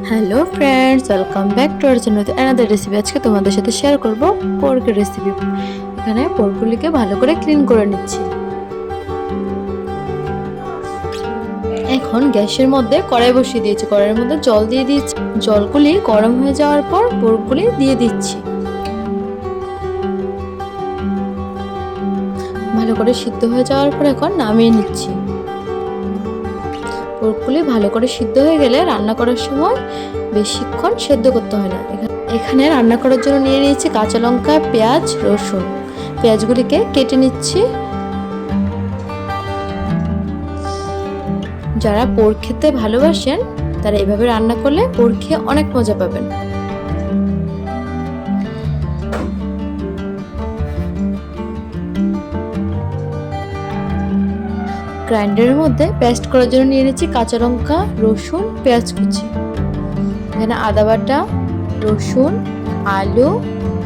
Hello friends, welcome back to our channel. Another recipe আজকে তোমাদের সাথে শেয়ার করব পোর্কের রেসিপি। এখানে পোর্কগুলিকে ভালো করে ক্লিন করে নিচ্ছি। এখন গ্যাসের মধ্যে কড়াই বসিয়ে দিয়েছি, কড়াইয়ের মধ্যে জল দিয়ে দিচ্ছি। জলগুলি গরম হয়ে যাওয়ার পর পোর্কগুলি দিয়ে দিচ্ছি। ভালো করে সিদ্ধ হয়ে যাওয়ার পর এখন নামিয়ে নিচ্ছি। পোর্কগুলি ভালো করে সিদ্ধ হয়ে গেলে রান্না করার সময় বেশিক্ষণ সেদ্ধ করতে হয় না। এখানে রান্না করার জন্য নিয়ে নিয়েছি কাঁচা লঙ্কা, পেঁয়াজ, রসুন। পেঁয়াজগুলিকে কেটে নিচ্ছি। যারা পোর্ক খেতে ভালোবাসেন তারা এভাবে রান্না করলে পোর্ক খেয়ে অনেক মজা পাবেন। গ্রাইন্ডারের মধ্যে পেস্ট করার জন্য নিয়ে নিচ্ছি কাঁচা লঙ্কা, রসুন, পেঁয়াজ কুচি। এখানে আদা বাটা, রসুন, আলু,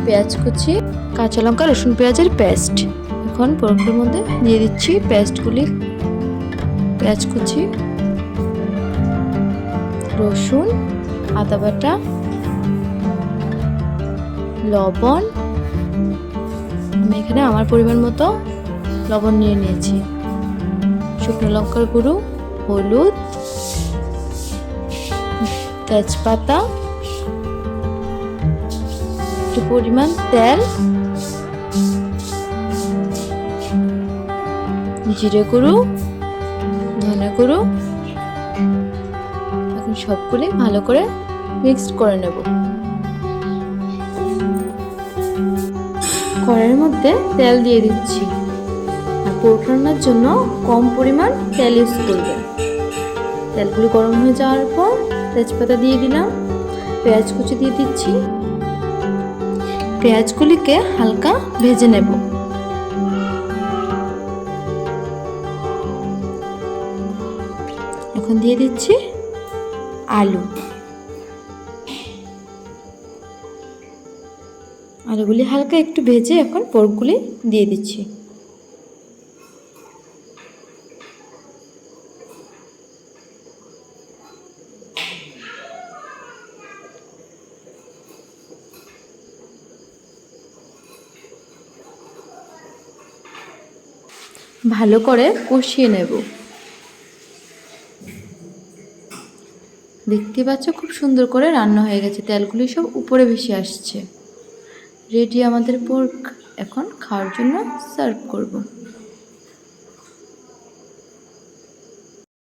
পেঁয়াজ কুচি, কাঁচা লঙ্কা, রসুন, পেঁয়াজের পেস্ট। এখন পোর্কের মধ্যে দিয়ে দিচ্ছি পেস্টগুলি। পেঁয়াজ কুচি, রসুন, আদা বাটা, লবণ। আমি এখানে আমার পরিমাণ মতো লবণ নিয়ে নিয়েছি। শুকনো লঙ্কার গুঁড়ো, হলুদ, তেজপাতা, একটু পরিমাণ তেল, জিরে গুঁড়ো, ধনে গুঁড়ো। এখন সবগুলি ভালো করে মিক্সড করে নেব। কড়াইয়ের মধ্যে তেল দিয়ে দিচ্ছি। আর পোর্ক রান্নার জন্য কম পরিমাণ তেল ইউজ করবেন। তেলগুলি গরম হয়ে যাওয়ার পর তেজপাতা দিয়ে দিলাম, পেঁয়াজ কুচি দিয়ে দিচ্ছি। পেঁয়াজগুলিকে হালকা ভেজে নেব। এখন দিয়ে দিচ্ছি আলু। আলুগুলি হালকা একটু ভেজে এখন পোর্কগুলি দিয়ে দিচ্ছি। ভালো করে কষিয়ে নেব। দেখতে পাচ্ছ খুব সুন্দর করে রান্না হয়ে গেছে, তেলগুলি সব উপরে ভেসে আসছে। রেডি আমাদের পোর্ক। এখন খাওয়ার জন্য সার্ভ করব।